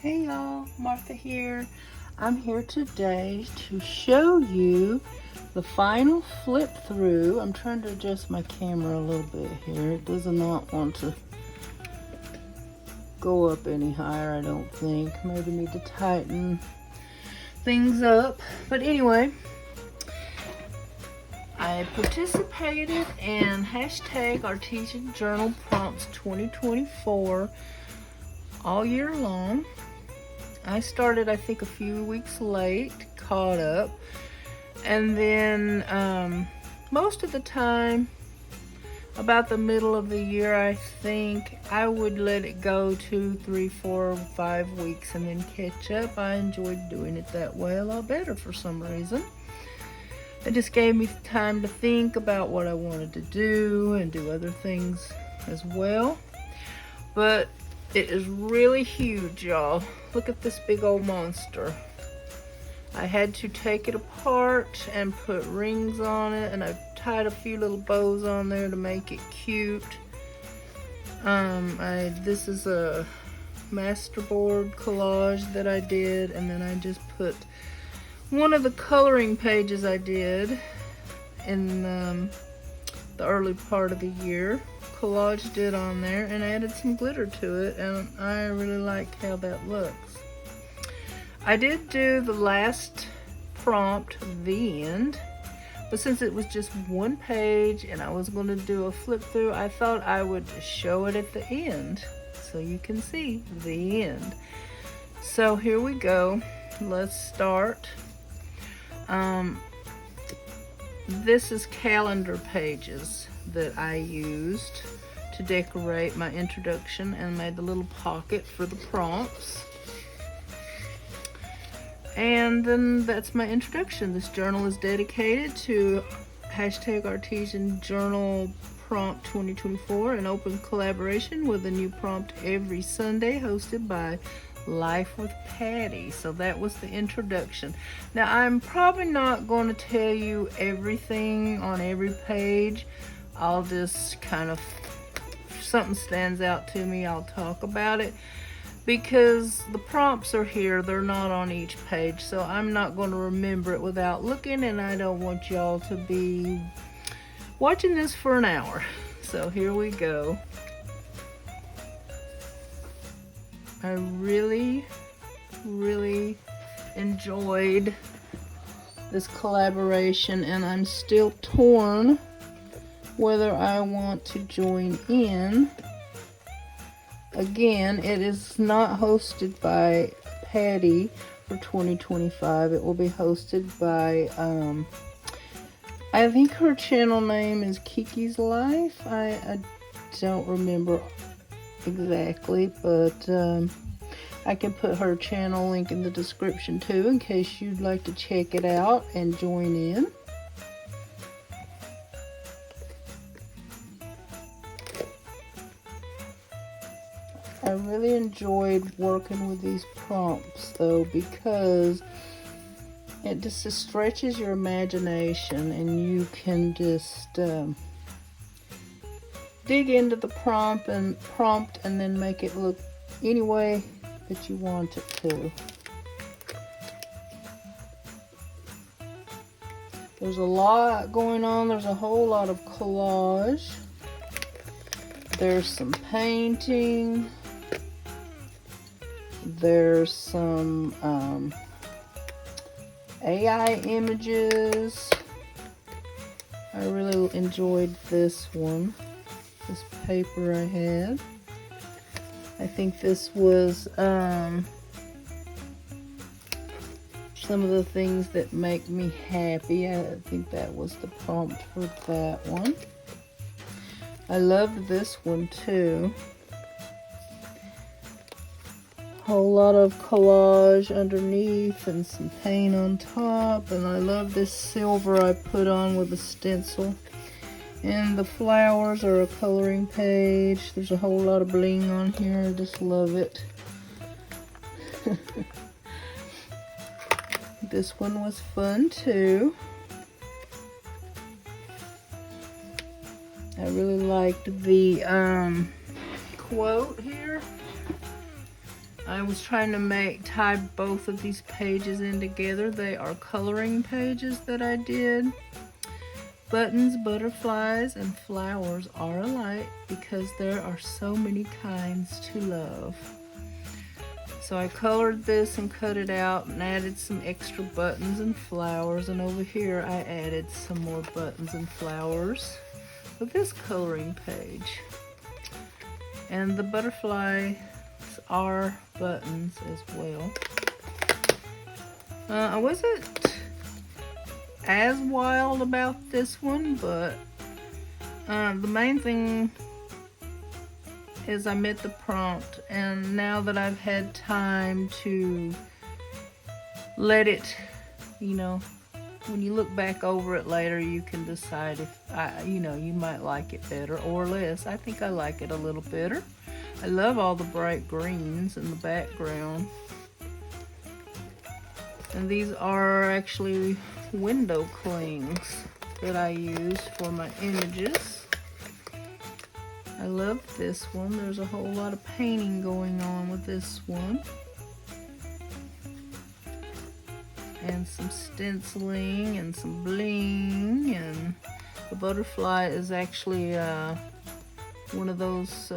Hey y'all, Martha here. I'm here today to show you the final flip through. I'm trying to adjust my camera a little bit here. It does not want to go up any higher, I don't think. Maybe need to tighten things up. But anyway, I participated in hashtag Artesian Journal Prompts 2024 all year long. I started, I think, a few weeks late, caught up, and then most of the time, about the middle of the year, I think, I would let it go 2, 3, 4, 5 weeks and then catch up. I enjoyed doing it that way a lot better for some reason. It just gave me time to think about what I wanted to do and do other things as well. But it is really huge, y'all. Look at this big old monster. I had to take it apart and put rings on it, and I tied a few little bows on there to make it cute. This is a masterboard collage that I did, and then I just put one of the coloring pages I did in the early part of the year. Collaged it on there and added some glitter to it, and I really like how that looks. I did do the last prompt, the end, but since it was just one page and I was going to do a flip through, I thought I would show it at the end so you can see the end. So here we go. Let's start. This is calendar pages that I used to decorate my introduction, and made the little pocket for the prompts. And then that's my introduction. This journal is dedicated to hashtag Artesian Journal Prompt 2024, an open collaboration with a new prompt every Sunday, hosted by Life with Patty. So that was the introduction. Now I'm probably not going to tell you everything on every page. I'll just kind of, if something stands out to me, I'll talk about it, because the prompts are here, they're not on each page, so I'm not going to remember it without looking, and I don't want y'all to be watching this for an hour. So here we go. I really enjoyed this collaboration, and I'm still torn whether I want to join in. Again, it is not hosted by Patty for 2025. It will be hosted by, I think her channel name is Kiki's Life. I don't remember exactly, but I can put her channel link in the description too, in case you'd like to check it out and join in. I really enjoyed working with these prompts though, because it just stretches your imagination, and you can just dig into the prompt and then make it look any way that you want it to. There's a lot going on. There's a whole lot of collage. There's some painting. There's some AI images. I really enjoyed this one. This paper I had. I think this was some of the things that make me happy. I think that was the prompt for that one. I loved this one too. Whole lot of collage underneath and some paint on top, and I love this silver I put on with a stencil. And the flowers are a coloring page. There's a whole lot of bling on here. I just love it. This one was fun too. I really liked the quote here. I was trying to tie both of these pages in together. They are coloring pages that I did. Buttons, butterflies, and flowers are alike because there are so many kinds to love. So I colored this and cut it out and added some extra buttons and flowers, and over here I added some more buttons and flowers with this coloring page. And the butterflies are buttons as well. I wasn't as wild about this one, but the main thing is I met the prompt, and now that I've had time to let it, you know, when you look back over it later, you can decide if you might like it better or less. I think I like it a little better. I love all the bright greens in the background. And these are actually window clings that I use for my images. I love this one. There's a whole lot of painting going on with this one. And some stenciling and some bling, and the butterfly is actually one of those,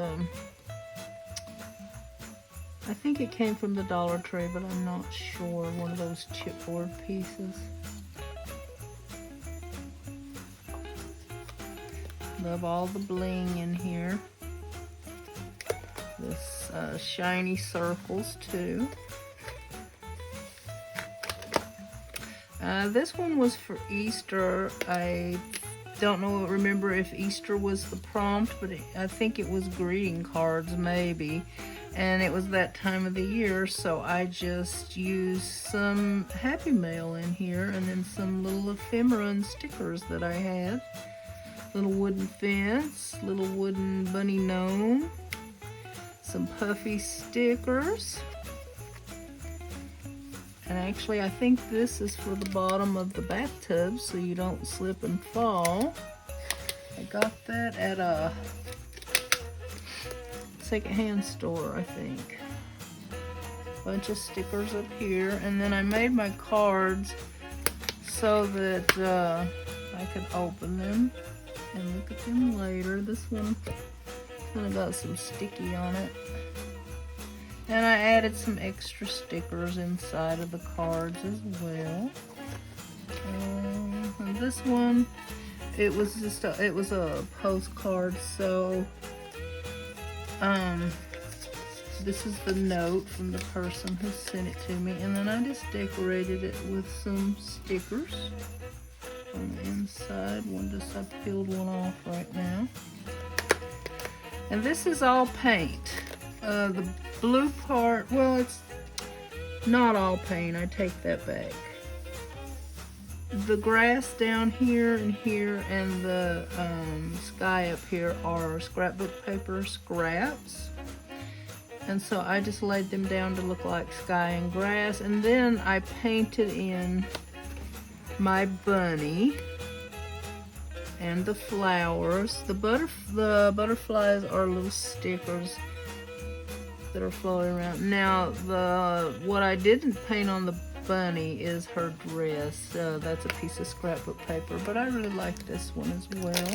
I think it came from the Dollar Tree, but I'm not sure, one of those chipboard pieces. Love all the bling in here. This shiny circles too. This one was for Easter. I don't remember if Easter was the prompt, but I think it was greeting cards maybe. And it was that time of the year, so I just used some Happy Mail in here and then some little ephemera and stickers that I had. Little wooden fence, little wooden bunny gnome, some puffy stickers. And actually, I think this is for the bottom of the bathtub so you don't slip and fall. I got that at a secondhand store, I think. Bunch of stickers up here, and then I made my cards so that I could open them and look at them later. This one kind of got some sticky on it. And I added some extra stickers inside of the cards as well. And this one, it was a postcard, so this is the note from the person who sent it to me, and then I just decorated it with some stickers on the inside. I peeled one off right now. And this is all paint. The blue part, well, it's not all paint, I take that back. The grass down here and here and the sky up here are scrapbook paper scraps. And so I just laid them down to look like sky and grass, and then I painted in my bunny and the flowers. The butterflies are little stickers that are floating around. Now, what I didn't paint on the bunny is her dress. That's a piece of scrapbook paper, but I really like this one as well.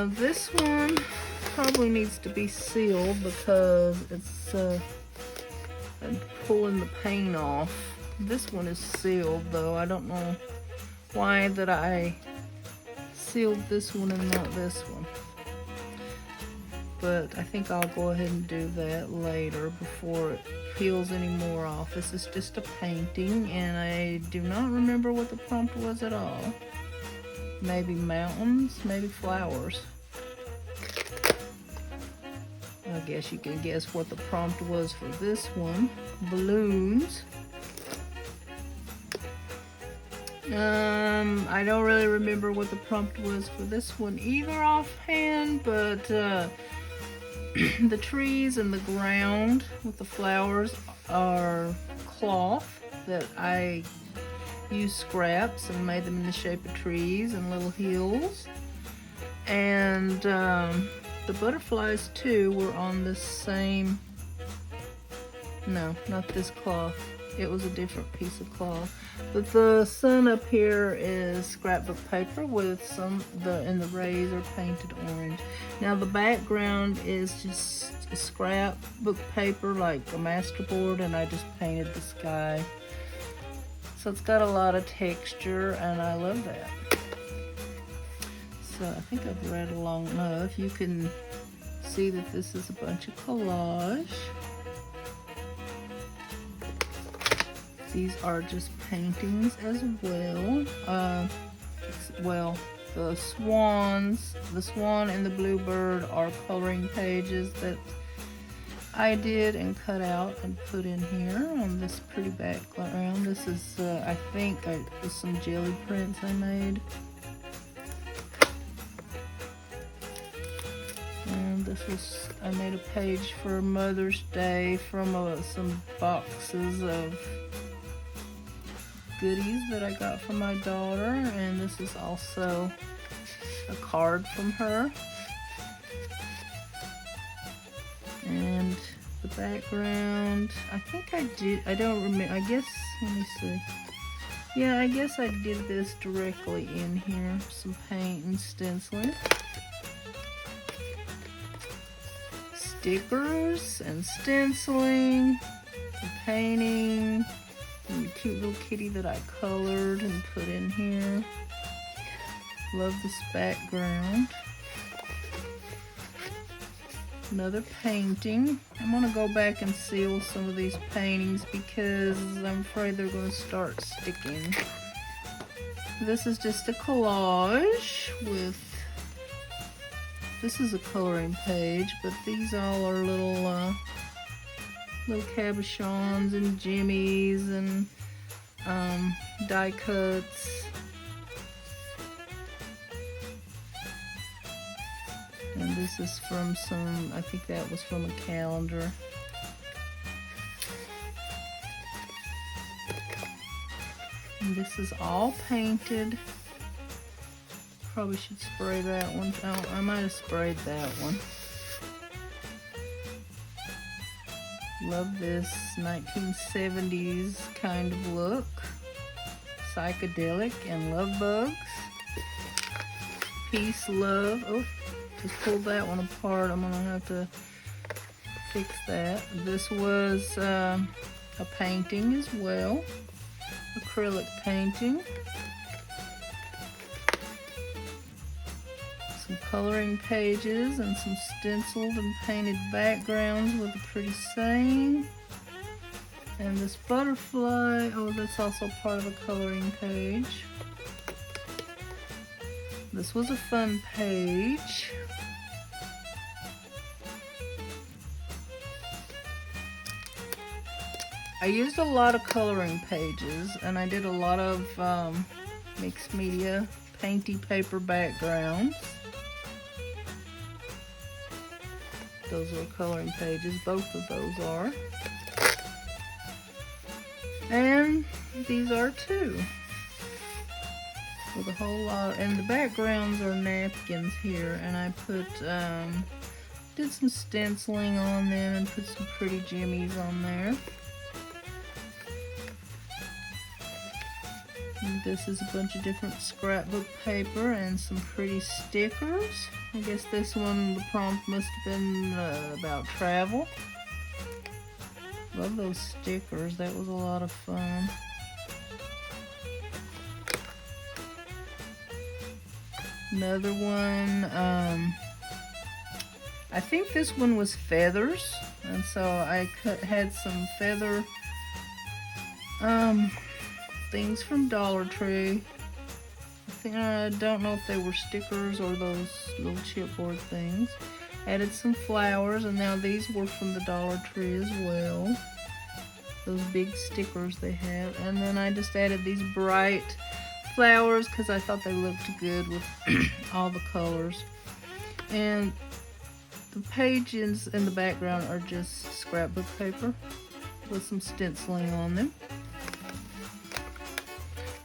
This one probably needs to be sealed because it's I'm pulling the paint off. This one is sealed though. I don't know why that I sealed this one and not this one. But I think I'll go ahead and do that later before it peels any more off. This is just a painting, and I do not remember what the prompt was at all. Maybe mountains, maybe flowers. I guess you can guess what the prompt was for this one. Balloons. I don't really remember what the prompt was for this one either offhand, but the trees and the ground with the flowers are cloth that I used scraps and made them in the shape of trees and little hills. And the butterflies too were on the same No, not this cloth. It was a different piece of cloth. But the sun up here is scrapbook paper with and the rays are painted orange. Now the background is just a scrapbook paper like a masterboard, and I just painted the sky. So it's got a lot of texture and I love that. So I think I've read along enough. You can see that this is a bunch of collage. These are just paintings as well. The swan and the bluebird are coloring pages that I did and cut out and put in here on this pretty background. This is, I think, some jelly prints I made. And this was, I made a page for Mother's Day from some boxes of goodies that I got from my daughter, and this is also a card from her. And the background, I think I don't remember, I guess, let me see. Yeah, I guess I did this directly in here. Some paint and stenciling. Stickers and stenciling, and painting, and the cute little kitty that I colored and put in here. Love this background. Another painting. I'm going to go back and seal some of these paintings because I'm afraid they're going to start sticking. This is just a collage with, this is a coloring page, but these all are little cabochons and jimmies and die cuts. And this is from I think that was from a calendar. And this is all painted. Probably should spray that one. Oh, I might have sprayed that one. Love this 1970s kind of look. Psychedelic and love bugs. Peace, love. Oh, just pulled that one apart. I'm gonna have to fix that. This was a painting as well. Acrylic painting. Some coloring pages and some stenciled and painted backgrounds with a pretty saying. And this butterfly, oh, that's also part of a coloring page. This was a fun page. I used a lot of coloring pages, and I did a lot of mixed media painty paper backgrounds. Those are coloring pages, both of those are. And these are too. With a whole lot, and the backgrounds are napkins here, and I put, did some stenciling on them and put some pretty jimmies on there. And this is a bunch of different scrapbook paper and some pretty stickers. I guess this one, the prompt must have been about travel. Love those stickers, that was a lot of fun. Another one, I think this one was feathers, and so I had some feather things from Dollar Tree. I don't know if they were stickers or those little chipboard things. Added some flowers, and now these were from the Dollar Tree as well. Those big stickers they have. And then I just added these bright flowers because I thought they looked good with all the colors. And the pages in the background are just scrapbook paper with some stenciling on them.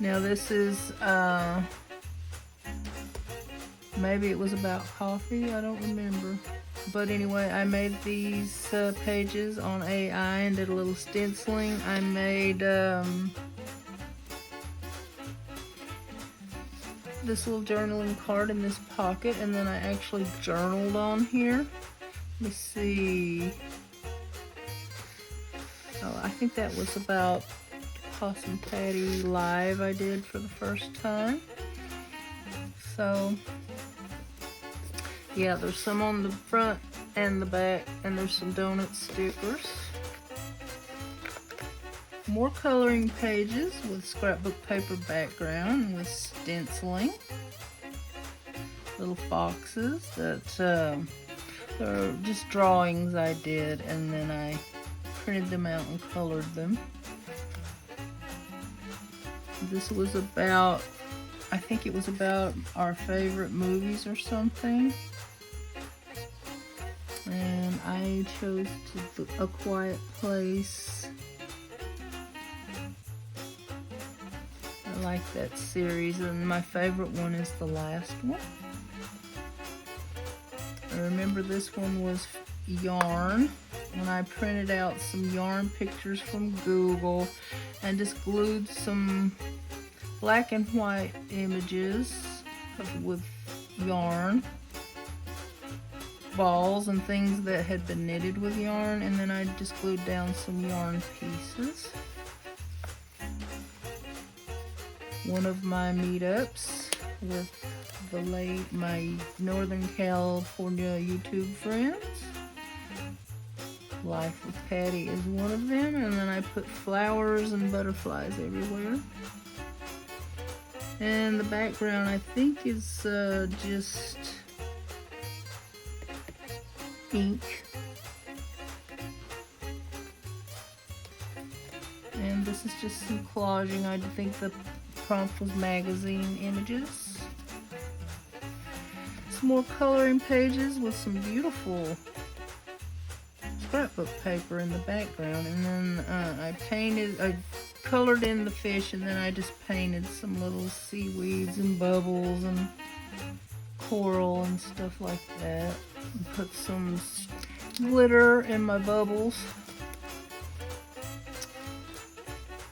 Now this is, maybe it was about coffee, I don't remember. But anyway, I made these pages on AI and did a little stenciling. I made this little journaling card in this pocket, and then I actually journaled on here. Let me see. Oh, I think that was about Possum Patty Live I did for the first time. So yeah, there's some on the front and the back, and there's some donut stickers. More coloring pages with scrapbook paper background with stenciling. Little foxes that are just drawings I did, and then I printed them out and colored them. This was about, I think it was about our favorite movies or something. And I chose A Quiet Place. I like that series, and my favorite one is the last one. I remember this one was yarn, and I printed out some yarn pictures from Google and just glued some black and white images with yarn balls and things that had been knitted with yarn, and then I just glued down some yarn pieces. One of my meetups with my Northern California YouTube friends. Life with Patty is one of them, and then I put flowers and butterflies everywhere. And the background, I think, is just ink. And this is just some collaging. I think the prompt was magazine images. Some more coloring pages with some beautiful scrapbook paper in the background, and then I colored in the fish, and then I just painted some little seaweeds and bubbles and coral and stuff like that. And put some glitter in my bubbles.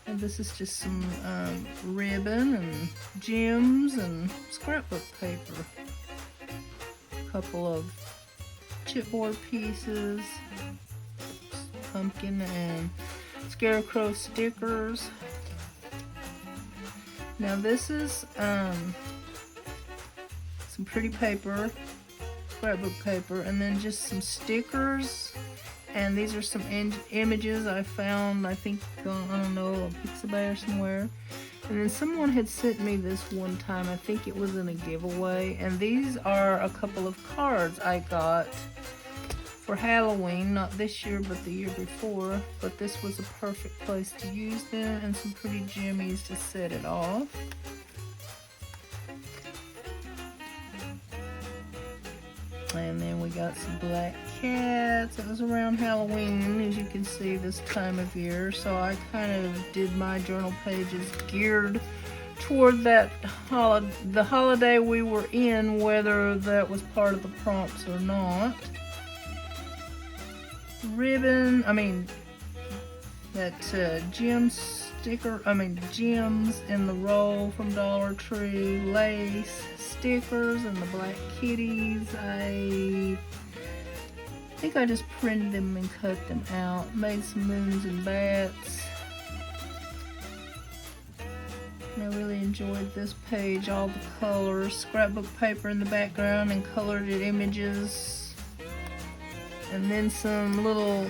And this is just some ribbon and gems and scrapbook paper. A couple of chipboard pieces, pumpkin and scarecrow stickers. Now this is some pretty paper, scrapbook paper, and then just some stickers. And these are some images I found, I think, I don't know, a Pixabay or somewhere. And then someone had sent me this one time, I think it was in a giveaway. And these are a couple of cards I got for Halloween, not this year, but the year before. But this was a perfect place to use them, and some pretty jimmies to set it off. And then we got some black cats. It was around Halloween, as you can see, this time of year. So I kind of did my journal pages geared toward that the holiday we were in, whether that was part of the prompts or not. Ribbon, gems in the roll from Dollar Tree, lace, stickers, and the black kitties. I think I just printed them and cut them out. Made some moons and bats. And I really enjoyed this page, all the colors, scrapbook paper in the background, and colored it images. And then some little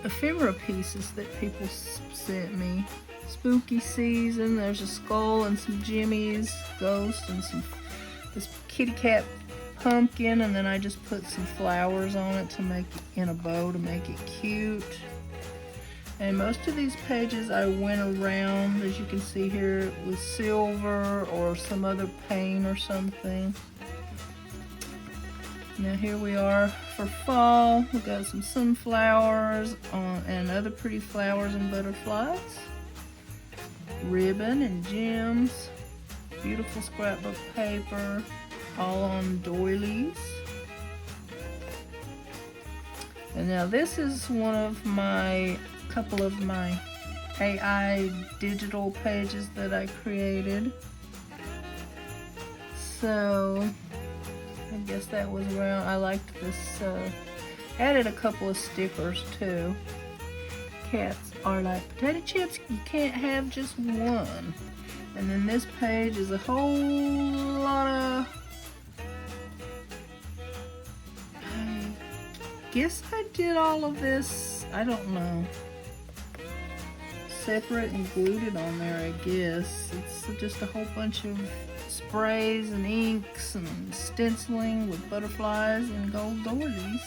ephemera pieces that people sent me. Spooky season, there's a skull and some jimmies, ghosts, and this kitty cat pumpkin, and then I just put some flowers on it to make it in a bow to make it cute. And most of these pages I went around, as you can see here, with silver or some other paint or something. Now here we are for fall. We got some sunflowers and other pretty flowers and butterflies. Ribbon and gems. Beautiful scrapbook paper, all on doilies. And now this is one of my couple of my AI digital pages that I created. So I guess that was around. I liked this. Added a couple of stickers too. Cats are like potato chips. You can't have just one. And then this page is a whole lot of. I guess I did all of this. I don't know. Separate and glued it on there, I guess. It's just a whole bunch of sprays and inks and stenciling with butterflies and gold doilies.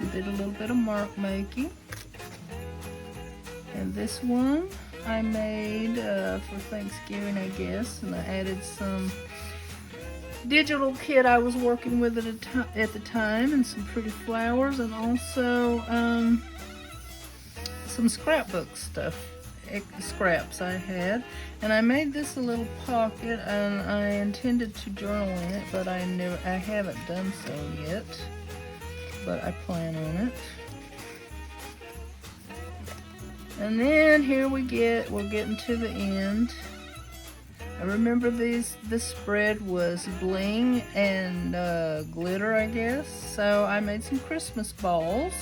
We did a little bit of mark making. And this one I made for Thanksgiving, I guess, and I added some digital kit I was working with at the time, and some pretty flowers, and also some scrapbook stuff, scraps I had. And I made this a little pocket, and I intended to journal in it, but I haven't done so yet, but I plan on it. And then here we're getting to the end. I remember this spread was bling and glitter, I guess. So I made some Christmas balls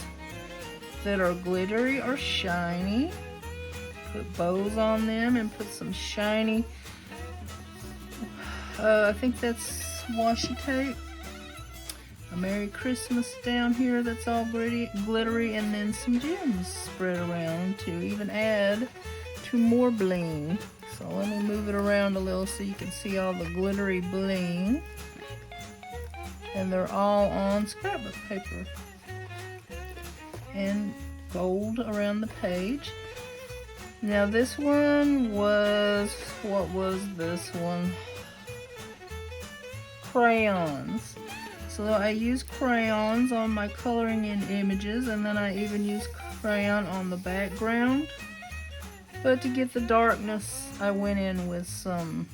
that are glittery or shiny. Put bows on them and put some shiny, I think that's washi tape. A Merry Christmas down here that's all glittery, and then some gems spread around to even add to more bling. So let me move it around a little so you can see all the glittery bling. And they're all on scrapbook paper. And gold around the page. Now this one was, what was this one? Crayons. So I use crayons on my coloring in images, and then I even use crayon on the background. But to get the darkness, I went in with some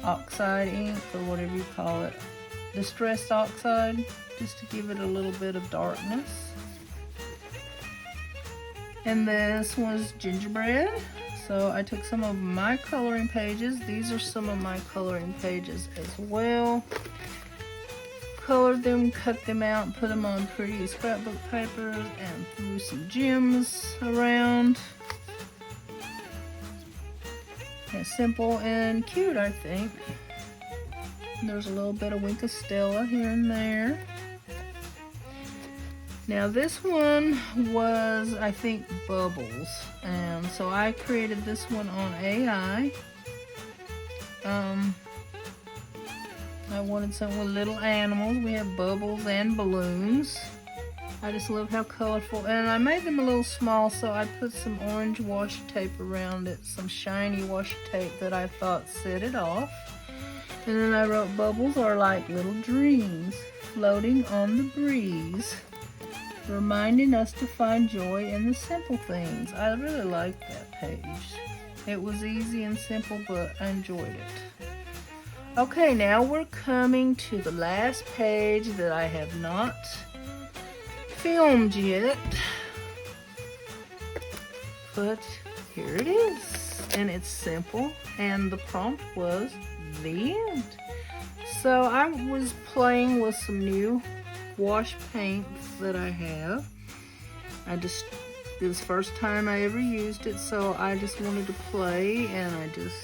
oxide ink, or whatever you call it, distressed oxide, just to give it a little bit of darkness. And this was gingerbread. So I took some of my coloring pages. These are some of my coloring pages as well. Colored them, cut them out, and put them on pretty scrapbook papers, and threw some gems around. And simple and cute, I think. And there's a little bit of Wink of Stella here and there. Now this one was, I think, bubbles, and so I created this one on AI. I wanted something with little animals. We have bubbles and balloons. I just love how colorful, and I made them a little small, so I put some orange washi tape around it, some shiny washi tape that I thought set it off. And then I wrote, bubbles are like little dreams floating on the breeze, reminding us to find joy in the simple things. I really liked that page. It was easy and simple, but I enjoyed it. Okay, now we're coming to the last page that I have not filmed yet. But here it is. And it's simple. And the prompt was the end. So I was playing with some new wash paints that I have. This is the first time I ever used it, so I just wanted to play, and I just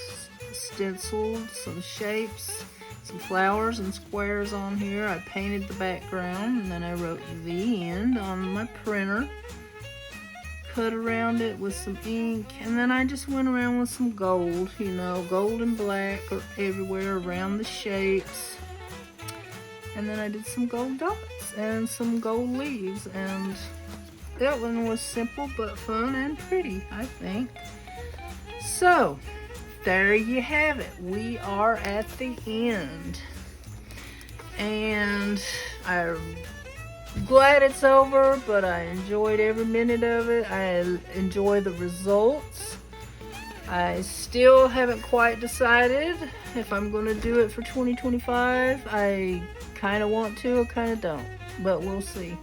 stenciled some shapes, some flowers and squares on here. I painted the background, and then I wrote the end on my printer, cut around it with some ink, and then I just went around with some gold, you know, gold and black are everywhere around the shapes. And then I did some gold dots and some gold leaves, and that one was simple but fun and pretty, I think. So there you have it. We are at the end, and I'm glad it's over, but I enjoyed every minute of it. I enjoy the results, I still haven't quite decided if I'm going to do it for 2025. I kind of want to, I kind of don't, but we'll see.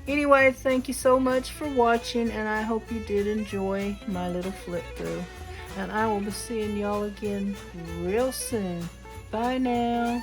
Anyway, thank you so much for watching, and I hope you did enjoy my little flip through. And I will be seeing y'all again real soon. Bye now.